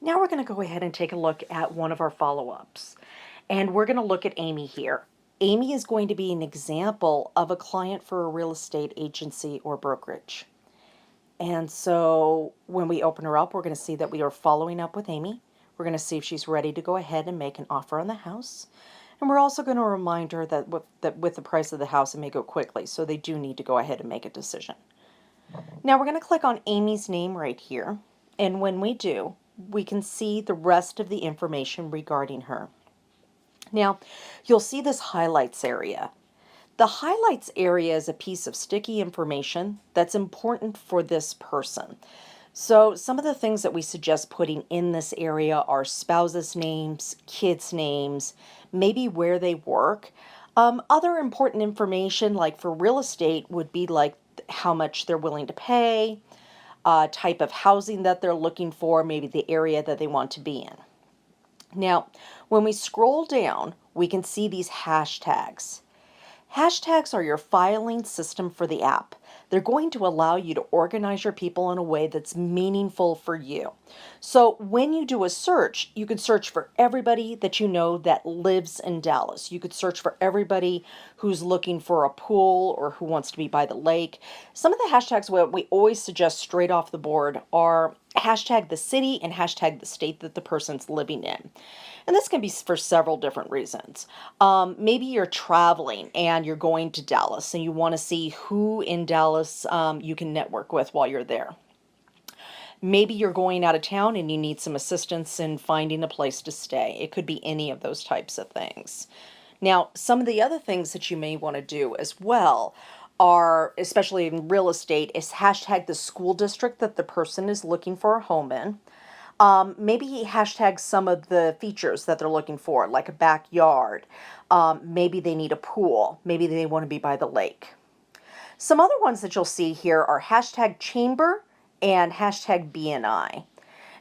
Now we're going to go ahead and take a look at one of our follow-ups. And we're going to look at Amy here. Amy is going to be an example of a client for a real estate agency or brokerage. And so when we open her up, we're going to see that we are following up with Amy. We're going to see if she's ready to go ahead and make an offer on the house. And we're also going to remind her that with the price of the house, it may go quickly. So they do need to go ahead and make a decision. Now we're going to click on Amy's name right here. And when we do, we can see the rest of the information regarding her. Now, you'll see this highlights area. The highlights area is a piece of sticky information that's important for this person. So some of the things that we suggest putting in this area are spouses' names, kids' names, maybe where they work. Other important information, like for real estate, would be like how much they're willing to pay, type of housing that they're looking for, maybe the area that they want to be in. Now, when we scroll down, we can see these hashtags. Hashtags are your filing system for the app. They're going to allow you to organize your people in a way that's meaningful for you. So when you do a search, you can search for everybody that you know that lives in Dallas. You could search for everybody who's looking for a pool or who wants to be by the lake. Some of the hashtags we always suggest straight off the board are hashtag the city and hashtag the state that the person's living in. And this can be for several different reasons. Maybe you're traveling and you're going to Dallas and you want to see who in Dallas you can network with while you're there. Maybe you're going out of town and you need some assistance in finding a place to stay. It could be any of those types of things. Now, some of the other things that you may want to do as well are, especially in real estate, is hashtag the school district that the person is looking for a home in. Maybe hashtag some of the features that they're looking for, like a backyard. Maybe they need a pool. Maybe they want to be by the lake. Some other ones that you'll see here are hashtag chamber and hashtag BNI.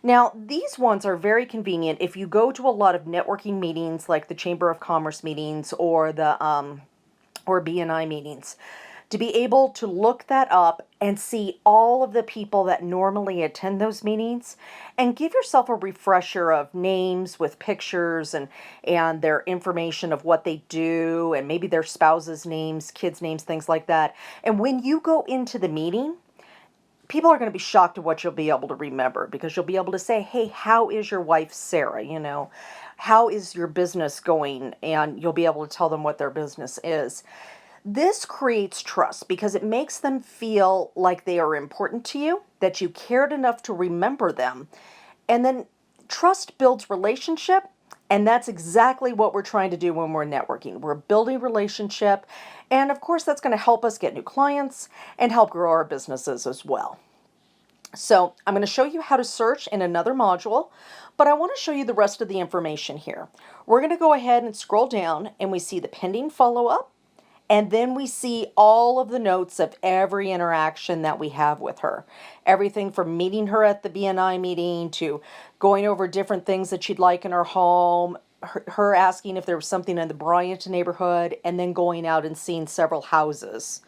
Now, these ones are very convenient if you go to a lot of networking meetings like the Chamber of Commerce meetings or the or BNI meetings, to be able to look that up and see all of the people that normally attend those meetings and give yourself a refresher of names with pictures and their information of what they do and maybe their spouses' names, kids' names, things like that. And when you go into the meeting, people are going to be shocked at what you'll be able to remember because you'll be able to say, hey, how is your wife, Sarah? You know, how is your business going? And you'll be able to tell them what their business is. This creates trust because it makes them feel like they are important to you, that you cared enough to remember them. And then trust builds relationship, and that's exactly what we're trying to do when we're networking. We're building relationship, and of course that's going to help us get new clients and help grow our businesses as well. So I'm going to show you how to search in another module, but I want to show you the rest of the information here. We're going to go ahead and scroll down, and we see the pending follow-up. And then we see all of the notes of every interaction that we have with her. Everything from meeting her at the BNI meeting to going over different things that she'd like in her home, her asking if there was something in the Bryant neighborhood, and then going out and seeing several houses.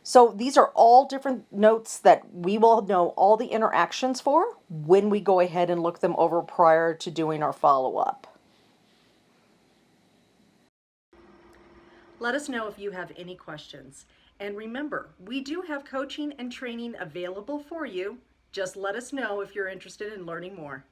So these are all different notes that we will know all the interactions for when we go ahead and look them over prior to doing our follow-up. Let us know if you have any questions. And remember, we do have coaching and training available for you. Just let us know if you're interested in learning more.